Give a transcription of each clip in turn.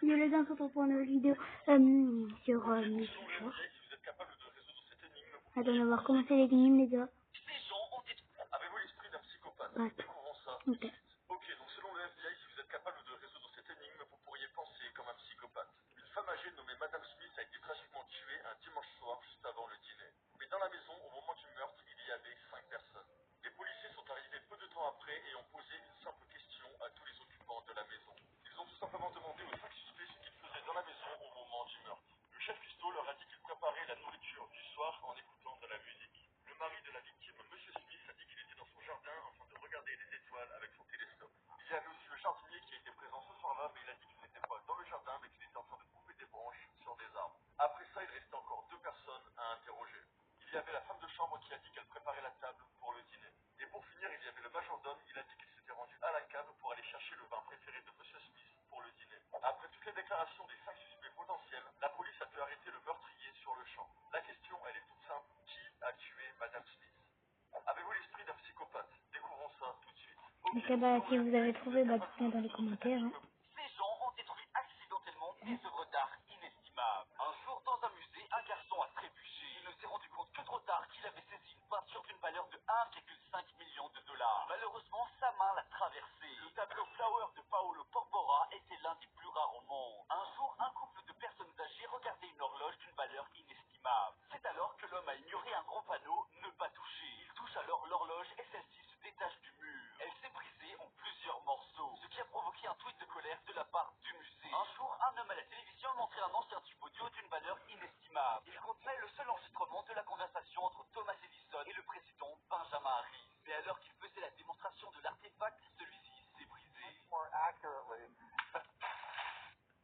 Je les infos pour une vidéo sur Monsieur Show. Attends, on va recommencer l'énigme, les gars. Avez-vous l'esprit d'un psychopathe? Ouais. Découvrons ça. Ok. Ok, donc selon le FBI, si vous êtes capable de résoudre cette énigme, vous pourriez penser comme un psychopathe. Une femme âgée nommée Madame Smith a été tragiquement tuée un dimanche soir juste avant le dîner. Mais dans la maison, au moment du meurtre, il y avait 5 personnes. Les policiers sont arrivés peu de temps après et ont posé une simple question à tous les occupants de la maison. Ils ont tout simplement demandé aux 5 suspects ce qu'ils faisaient dans la maison au moment du meurtre. Le chef cuistot leur a dit qu'il préparait la nourriture du soir en écoutant de la musique. Le mari de la victime, Monsieur Smith, a dit qu'il était dans son jardin en train de regarder les étoiles avec son télescope. Il y avait aussi le jardinier qui était présent ce soir-là, mais il a dit qu'il n'était pas dans le jardin, mais qu'il était en train de couper des branches sur des arbres. Après ça, il restait encore 2 personnes à interroger. Il y avait la femme de chambre qui a dit qu'elle préparait la table pour le dîner. Et pour finir, il y avait le majordome, il a dit qu'il s'était rendu à la cave pour aller chercher le vin préféré de Monsieur Smith pour le dîner. Après toutes les déclarations des 5 suspects potentiels, la police a pu arrêter le meurtrier sur le champ. La question, elle est toute simple. Qui a tué Madame Smith? Avez-vous l'esprit d'un psychopathe? Découvrons ça tout de suite. Ok, bah, si vous avez trouvé, bah, dites-moi dans les commentaires. Hein. Ces gens ont détruit accidentellement des œuvres d'art inestimables. Un jour, dans un musée, un garçon a trébuché. Il ne s'est rendu compte que trop tard qu'il avait saisi une peinture d'une valeur de 1,5 million de dollars. Malheureusement, sa main l'a traversé. Le tableau Flower de Paolo Porpora était l'un des plus rares au monde. Un jour, un couple de personnes âgées regardait une horloge d'une valeur inestimable. C'est alors que l'homme a ignoré un gros panneau « Ne pas toucher ». Il touche alors l'horloge et celle-ci se détache du mur. Elle s'est brisée en plusieurs morceaux, ce qui a provoqué un tweet de colère de la part du musée. Un jour, un homme à la télévision a montré un ancien tube audio d'une valeur inestimable. Il contenait le seul enregistrement de la conversation entre Thomas Edison et le président Benjamin Harris. Mais alors qu'il faisait la démonstration de l'artefact, celui-ci s'est brisé.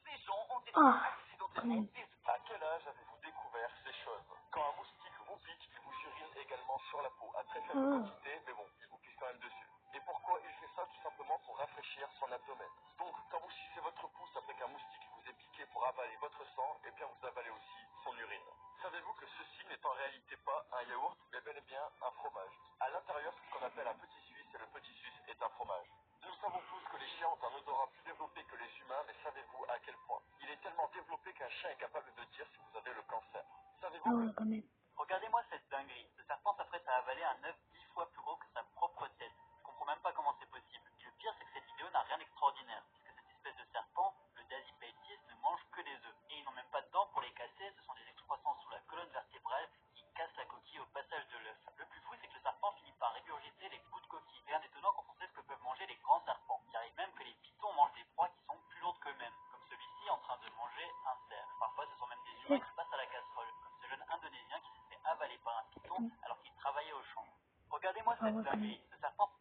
Ces gens ont détruit accidentellement des... À quel âge avez-vous découvert ces choses? Quand un moustique vous pique, il vous urine également sur la peau, à très faible quantité, mais bon, il vous pisse quand même dessus. Et pourquoi il fait ça? Tout simplement pour rafraîchir son abdomen. Donc, quand vous sucez votre pouce après qu'un moustique vous ait piqué pour avaler votre sang, eh bien vous avalez aussi son urine. Savez-vous que ceci n'est en réalité pas un yaourt, mais bel et bien un fromage? À l'intérieur, ce qu'on appelle un petit suisse, et le petit suisse est un fromage. Nous savons tous que les chiens ont un odorat plus développé que les humains, mais savez-vous à quel point? Il est tellement développé qu'un chien est capable de dire si vous avez le cancer. Ah Savez-vous ouais, que... quand même. Regardez-moi cette dinguerie. Ce serpent s'apprête à avaler un œuf 10 fois plus gros que sa propre tête. Je comprends même pas comment c'est possible. Et le pire, c'est que cette vidéo n'a rien d'extraordinaire, puisque cette espèce de serpent, le Dasypeltis, ne mange que des œufs. Et ils n'ont même pas de dents pour les casser, ce sont des excroissants sous la colonne vertébrale qui cassent la coquille au passage de l'œuf. Le plus fou, c'est que le serpent finit par régurgiter les bouts de coquille. Rien d'étonnant quand on sait ce que peuvent manger les grands serpents. Il arrive même que les pythons mangent des proies qui sont plus lourdes qu'eux-mêmes, comme celui-ci en train de manger un cerf. Parfois, ce sont même des humains qui passent à la casserole, comme ce jeune indonésien qui s'est fait avaler par un python alors qu'il travaillait au champ. Regardez-moi Ah cette ouais, quand même. dinguerie. Ce serpent...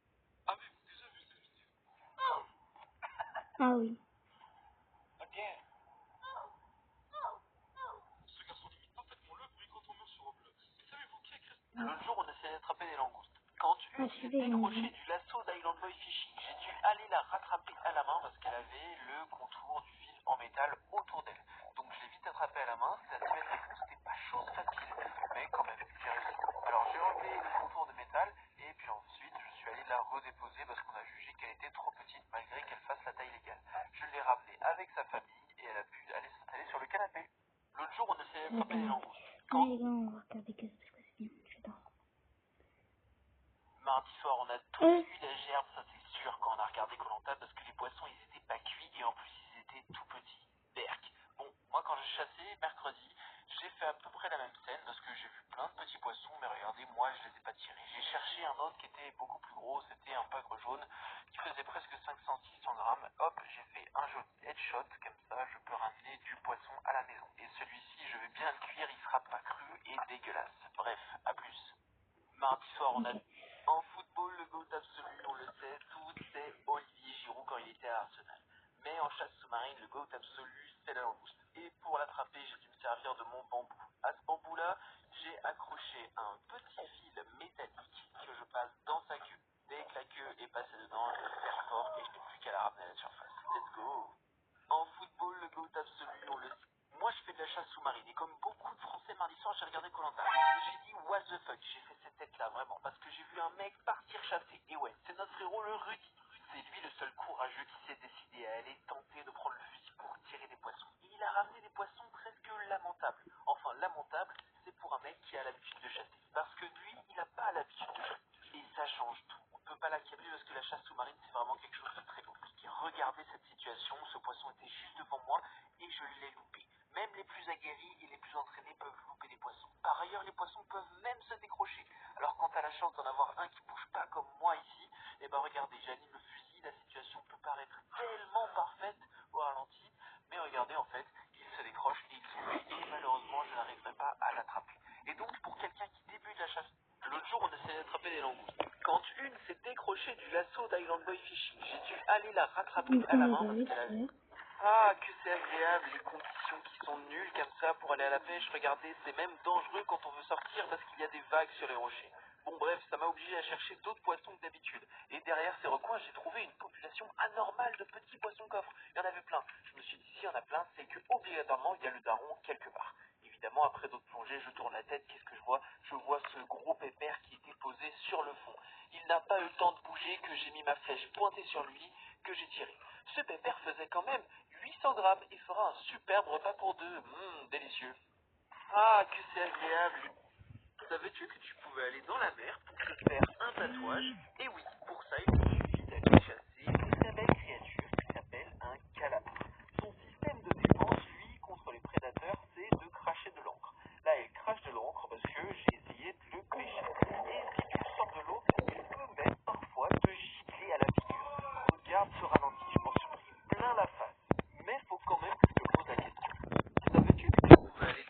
Ah oui. Ce garçon imite parfaitement le bruit quand on meurt sur Roblox. Et savez-vous qui a créé... L'autre jour, on essayait d'attraper des langoustes. Quand Ah, une je s'est vais décrochée imaginer. du lasso d'Island Boy Fishing, j'ai dû aller la rattraper à la main parce qu'elle avait le contour du fil en métal autour d'elle. Donc je l'ai vite attrapée à la main, c'était la nouvelle technique, c'était pas chose facile, mais quand même, j'ai réussi. Alors j'ai enlevé le contour de métal et puis ensuite je suis allé la redéposer parce qu'on a jugé qu'elle était trop petite malgré qu'elle fasse la taille légale. Je l'ai ramenée avec sa famille et elle a pu aller s'installer sur le canapé. L'autre jour, on essayait d'attraper des langoustes. Mais les gars, on va regarder que parce que c'est bien. Je dors. Mardi soir, on a tous eu la gerbe, ça c'est sûr, quand on a regardé koh parce que les poissons, ils étaient pas cuits et en plus, ils étaient tout petits. Berk. Bon, moi, quand j'ai chassé mercredi, j'ai fait à peu près la même scène parce que j'ai vu plein de petits poissons, mais regardez, moi, je les ai pas tirés. J'ai cherché un autre qui était beaucoup plus gros, c'était un pagre jaune qui faisait presque 500-600 grammes. Hop, j'ai fait un joli headshot, comme ça, je peux ramener du poisson à la maison. Et celui-ci, je vais bien le cuire, il sera pas cru et dégueulasse. Bref, à plus. Mardi soir, on a... En football, le GOAT absolu, on le sait, tout c'est Olivier Giroud quand il était à Arsenal. Mais en chasse sous-marine, le GOAT absolu, c'est la langouste. Et pour l'attraper, j'ai dû me servir de mon bambou. À ce bambou-là, j'ai accroché un petit fil métallique que je passe dans sa queue. Dès que la queue est passée dedans, je le serre fort et je n'ai plus qu'à la ramener à la surface. Let's go! En football, le GOAT absolu, on le sait. Moi, je fais de la chasse sous-marine et comme beaucoup de Français mardi soir, j'ai regardé koh et j'ai dit what the fuck, j'ai fait cette tête-là vraiment parce que j'ai vu un mec partir chasser. Et ouais, c'est notre héros le Rudy. C'est lui le seul courageux qui s'est décidé à aller tenter de prendre le fusil situation, ce poisson était juste devant moi et je l'ai loupé. Même les plus aguerris et les plus entraînés peuvent louper des poissons. Par ailleurs, les poissons peuvent même se décrocher. Alors quand t'as la chance d'en avoir un qui bouge pas comme moi ici, et ben regardez, j'anime le fusil, la situation peut paraître tellement parfaite au ralenti, mais regardez en fait, il se décroche et il tombe. Et malheureusement, je n'arriverai pas à l'attraper. Et donc pour quelqu'un qui débute la chasse, l'autre jour on essayait d'attraper des langoustes. Quand une s'est décrochée du lasso d'Island Boy Fishing, j'ai dû aller la rattraper à la main parce qu'elle avait... Ah, que c'est agréable, les conditions qui sont nulles comme ça pour aller à la pêche. Regardez, c'est même dangereux quand on veut sortir parce qu'il y a des vagues sur les rochers. Bon bref, ça m'a obligé à chercher d'autres poissons que d'habitude. Et derrière ces recoins, j'ai trouvé une population anormale de petits poissons coffres. Il y en avait plein. Je me suis dit, s'il y en a plein, c'est que obligatoirement, il y a le daron quelque part. Évidemment, après d'autres plongées, je tourne la tête, qu'est-ce que je vois? Je vois ce gros pépère qui était posé sur le fond. Il n'a pas eu le temps de bouger, que j'ai mis ma flèche pointée sur lui, que j'ai tiré. Ce pépère faisait quand même 800 grammes et fera un superbe repas pour deux. Délicieux. Ah, que c'est agréable. Savais-tu que tu pouvais aller dans la mer pour te faire un tatouage? Et oui, pour ça, il te suffit d'aller chasser une très belle créature qui s'appelle un calamar. Son système de défense, lui, contre les prédateurs, c'est de cracher de l'encre. Là, il crache de l'encre parce que j'ai essayé de le pêcher. Et si tu sors de l'eau, il peut même parfois te gicler à la figure. Regarde ce ralenti, je m'en suis pris plein la face. Mais faut quand même que je te pose la question. Savais-tu que tu pouvais aller...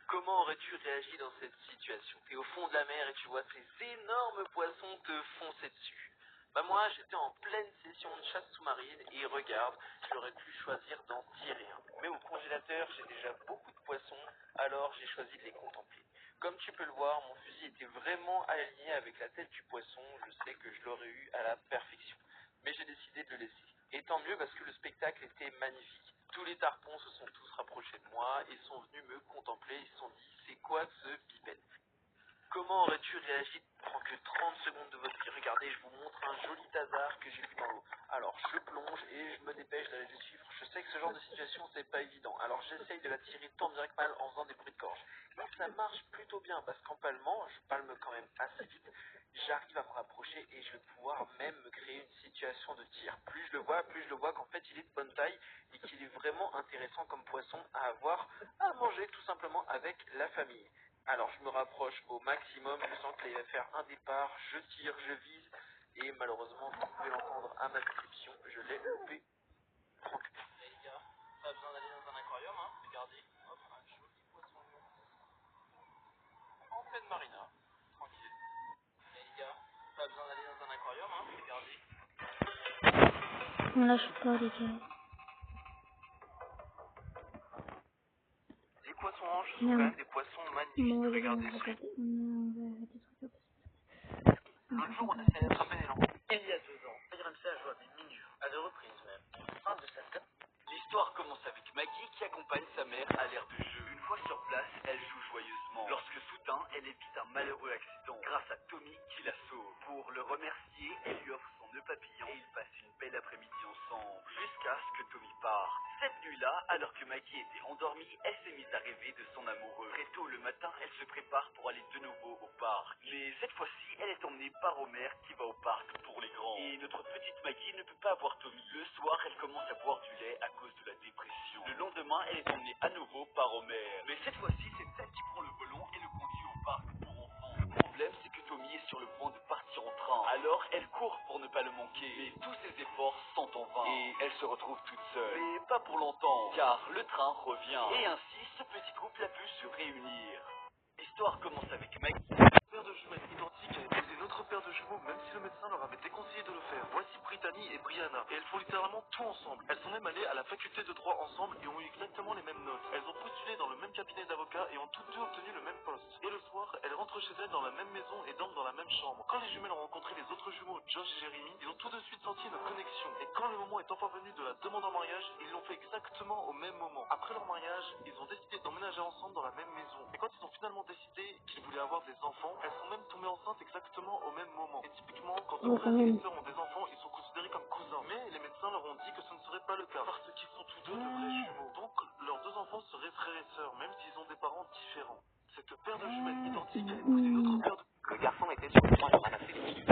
Comment aurais-tu réagi dans cette situation? T'es au fond de la mer et tu vois ces énormes poissons te foncer dessus. Bah moi, j'étais en pleine session de chasse sous-marine et regarde, j'aurais pu choisir d'en tirer un. Mais au congélateur, j'ai déjà beaucoup de poissons, alors j'ai choisi de les contempler. Comme tu peux le voir, mon fusil était vraiment aligné avec la tête du poisson, je sais que je l'aurais eu à la perfection. Mais j'ai décidé de le laisser. Et tant mieux parce que le spectacle était magnifique. Tous les tarpons se sont tous rapprochés de moi et sont venus me contempler. Ils se sont dit, c'est quoi ce bipède? Comment aurais-tu réagi? Prends que 30 secondes de votre vie. Regardez, je vous montre un joli hasard que j'ai vu dans l'eau. Alors, je plonge et je me dépêche d'aller le suivre. Je sais que ce genre de situation, c'est pas évident. Alors, j'essaye de la tirer tant bien que mal en faisant des bruits de gorge. Et ça marche plutôt bien parce qu'en palmant, je palme quand même assez vite. J'arrive à me rapprocher et je vais pouvoir même me créer une situation de tir. Plus je le vois qu'en fait, il est de bonne taille et qu'il est vraiment intéressant comme poisson à avoir, à manger tout simplement avec la famille. Alors je me rapproche au maximum, je sens qu'il va faire un départ, je tire, je vise, et malheureusement, vous pouvez l'entendre à ma description, je l'ai loupé. Tranquille. Les gars, pas besoin d'aller dans un aquarium, hein, regardez, hop, un joli poisson en pleine marina, tranquille. Les gars, pas besoin d'aller dans un aquarium, hein, regardez. On lâche pas les gars. Les poissons anges sont Non. quand même des poissons magnifiques, Non, regardez. on va arrêter des trucs. L'autre jour, on essayait d'attraper des langues. Il y a 2 ans, RMC a joué à des minures, à 2 reprises même. Un de cette... L'histoire commence avec Maggie qui accompagne sa mère à l'aire de jeu. Une fois sur place, elle joue joyeusement. Lorsque soudain, elle évite un malheureux accident grâce à Tommy qui la sauve. Pour le remercier, elle lui offre son nœud papillon et ils passent une belle après-midi ensemble. Jusqu'à ce que Tommy part. Cette nuit-là, alors que Maggie était endormie, elle s'est mise à rêver de son amoureux. Très tôt le matin, elle se prépare pour aller de nouveau au parc. Mais cette fois-ci, elle est emmenée par Homer qui va au parc pour les grands. Et notre petite Maggie ne peut pas avoir Tommy. Le soir, elle commence à boire du lait à cause de la dépression. Le lendemain, elle est emmenée à nouveau par Homer. Mais cette fois-ci, c'est elle qui prend le volant et le conduit au parc pour enfants. Le problème, c'est que Tommy est sur le point de partir en train. Alors, elle court pour ne pas le manquer. Mais tous ses efforts sont en vain. Et elle se retrouve toute seule. Mais pas pour longtemps, car le train revient. Et ainsi, ce petit couple a pu se réunir. L'histoire commence avec Maggie. Paire de jumelles identiques a épousé une autre paire de jumeaux, même si le médecin leur avait déconseillé de le faire. Voici Brittany et Brianna, et elles font littéralement tout ensemble. Elles sont même allées à la faculté de droit ensemble et ont eu exactement les mêmes notes. Elles ont postulé dans le même cabinet d'avocats et ont toutes deux obtenu le même poste. Et le soir, elles rentrent chez elles dans la même maison et dorment dans la même chambre. Quand les jumelles ont rencontré les autres jumeaux, Josh et Jeremy, ils ont tout de suite senti une connexion. Et quand le moment est enfin venu de la demande en mariage, ils l'ont fait exactement au même moment. Après leur mariage, ils ont décidé d'emménager ensemble dans la même maison. Et quand ils ont finalement décidé qu'ils voulaient avoir des enfants, elles sont même tombées enceintes exactement au même moment. Et typiquement, quand deux frères et sœurs ont des enfants, ils sont considérés comme cousins. Mais les médecins leur ont dit que ce ne serait pas le cas, parce qu'ils sont tous deux de vrais jumeaux. Donc, leurs deux enfants seraient frères et sœurs, même s'ils ont des parents différents. Cette paire de jumelles identiques a épousé une autre paire de... Le garçon était sur le point de ramasser les tissus.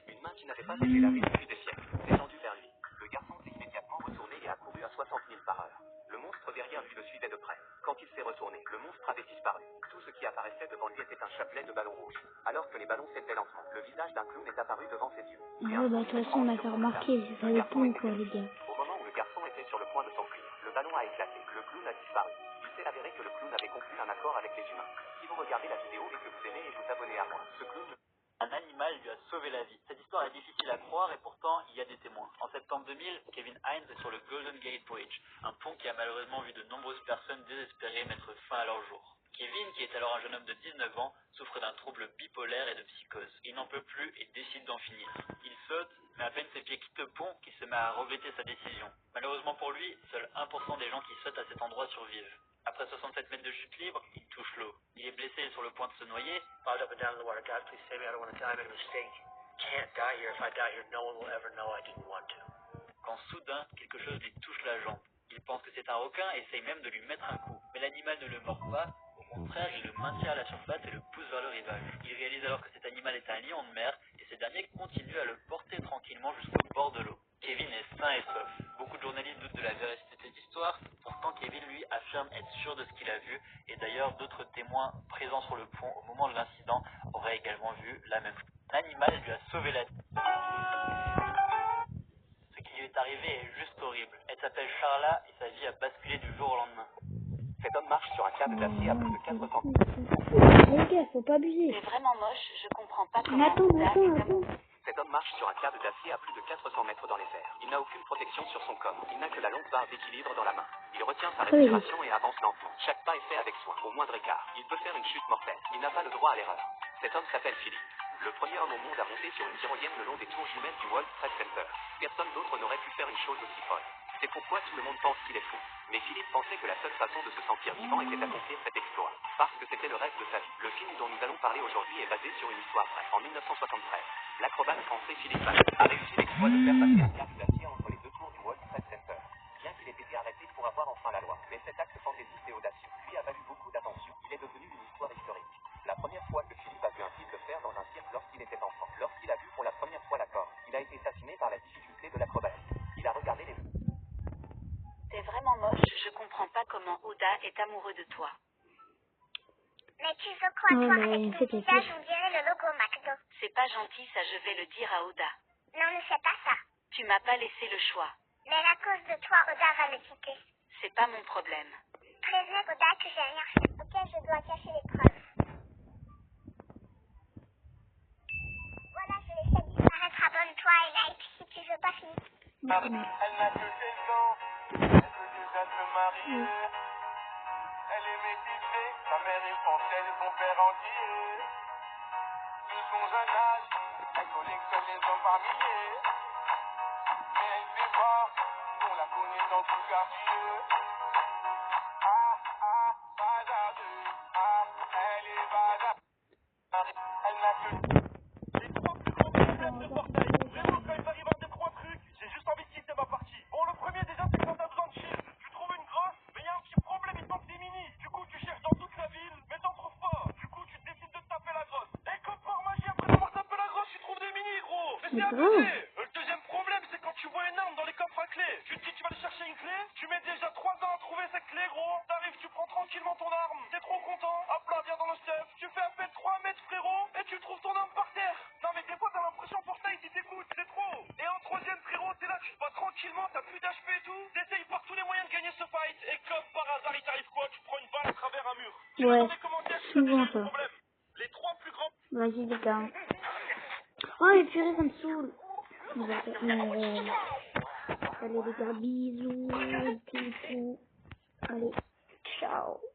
Une main qui n'avait pas été lavée depuis des siècles, descendue vers lui. Le garçon manche. Alors que les ballons faisaient lancement, le visage d'un clown est apparu devant ses yeux. Ouais, bah, de toute façon, on m'a fait remarquer, c'est ça le pont, quoi, les gars. Au moment où le garçon était sur le point de s'enfuir, le ballon a éclaté. Le clown a disparu. Il s'est avéré que le clown avait conclu un accord avec les humains. Si vous regardez la vidéo et que vous aimez et vous abonnez à moi, ce clown... Un animal lui a sauvé la vie. Cette histoire est difficile à croire et pourtant il y a des témoins. En septembre 2000, Kevin Hines est sur le Golden Gate Bridge, un pont qui a malheureusement vu de nombreuses personnes désespérées mettre fin à leur jour. Kevin, qui est alors un jeune homme de 19 ans, souffre d'un trouble bipolaire et de psychose. Il n'en peut plus et décide d'en finir. Il saute, mais à peine ses pieds quittent le pont qu'il se met à regretter sa décision. Malheureusement pour lui, seul 1% des gens qui sautent à cet endroit survivent. Après 67 mètres de chute libre, il touche l'eau. Il est blessé et sur le point de se noyer. Quand soudain, quelque chose lui touche la jambe. Il pense que c'est un requin et essaye même de lui mettre un coup. Mais l'animal ne le mord pas. Au contraire, il le maintient à la surface et le pousse vers le rivage. Il réalise alors que cet animal est un lion de mer et ce dernier continue à le porter tranquillement jusqu'au bord de l'eau. Kevin est sain et sauf. Beaucoup de journalistes doutent de la véracité de cette histoire. Pourtant, Kevin, lui, affirme être sûr de ce qu'il a vu. Et d'ailleurs, d'autres témoins présents sur le pont au moment de l'incident auraient également vu la même chose. L'animal lui a sauvé la vie. Ce qui lui est arrivé est juste horrible. Elle s'appelle Charla et sa vie a basculé du jour au lendemain. Cet homme marche sur un câble d'acier à plus de 400... Les gars, faut pas abuser. C'est vraiment moche, je comprends pas Mais comment... attends. Cet homme marche sur un câble d'acier à plus de 400 mètres dans les airs. Il n'a aucune protection sur son corps. Il n'a que la longue barre d'équilibre dans la main. Il retient sa respiration et avance lentement. Chaque pas est fait avec soin. Au moindre écart, il peut faire une chute mortelle. Il n'a pas le droit à l'erreur. Cet homme s'appelle Philippe. Le premier homme au monde à monter sur une tyrolienne le long des tours jumelles du World Trade Center. Personne d'autre n'aurait pu faire une chose aussi folle. C'est pourquoi tout le monde pense qu'il est fou. Mais Philippe pensait que la seule façon de se sentir vivant était d'accomplir cet exploit. Parce que c'était le rêve de sa vie. Le film dont nous allons parler aujourd'hui est basé sur une histoire vraie. En 1973, l'acrobate français Philippe Pascal a réussi l'exploit de faire passer un câble d'acier entre les deux tours du World Trade Center. Bien qu'il ait été arrêté pour avoir enfreint la loi. Mais cet acte fantaisiste et audacieux lui a valu beaucoup d'attention. Il est devenu une histoire historique. La première fois que Philippe a vu un type le faire dans un cirque lorsqu'il était enfant. Lorsqu'il a vu pour la première fois la corde, il a été fasciné par la difficulté de l'acrobatie. Il a regardé les... C'est vraiment moche, je comprends pas comment Oda est amoureux de toi. Mais tu veux quoi, toi, avec ton visage, on dirait le logo McDo. C'est pas gentil, ça je vais le dire à Oda. Non, ne fais pas ça. Tu m'as pas laissé le choix. Mais à cause de toi, Oda va le quitter. C'est pas mon problème. Prévenez Oda que j'ai rien fait. Ok, je dois cacher les preuves. Voilà, je l'ai fait disparaître. Abonne-toi et like si tu veux pas finir. Elle n'a que 16 ans, elle veut déjà se marier. Elle est métissée, sa mère est française et son père entier. De son jeune âge, elle collectionne les hommes par milliers. Mais elle fait voir qu'on la connaît dans tout le quartier. Bazardeux, elle est bazardeux. Elle n'a que... Les trois plus grands problèmes de Fortnite. Vraiment, quand il arrive à ces trois trucs, j'ai juste envie de quitter ma partie. Bon, le premier déjà, c'est quand t'as besoin de shield. Tu trouves une grosse, mais y a un petit problème, il manque des minis. Du coup, tu cherches dans toute la ville, mais t'en trouves pas. Du coup, tu décides de te taper la grosse. Et comme par magie, après avoir tapé la grosse, tu trouves des minis, gros. Mais c'est abusé. Le deuxième problème, c'est quand tu vois une arme dans les coffres à clés. Tu te dis, tu vas aller chercher une clé. Tu mets déjà 3 ans à trouver cette clé, gros. T'arrives, tu prends tranquillement ton arme. T'es trop content. Hop là, viens dans le chef. Tu fais à peine 3 mètres, frérot, et tu trouves ton arme par terre. Non, mais des fois, t'as l'impression Fortnite, il t'écoute. C'est trop. Et en troisième, frérot, t'es là, tu te bats tranquillement, t'as plus d'HP et tout. T'essayes par tous les moyens de gagner ce fight. Et comme par hasard, il t'arrive quoi? Tu prends une balle à travers un mur. Ouais, Dans les commentaires, souvent c'est le ça. problème. Les trois plus grands. Vas-y, les gars. Oh, les purées, ça me saoule. Allez, les gars, bisous. Allez, ciao.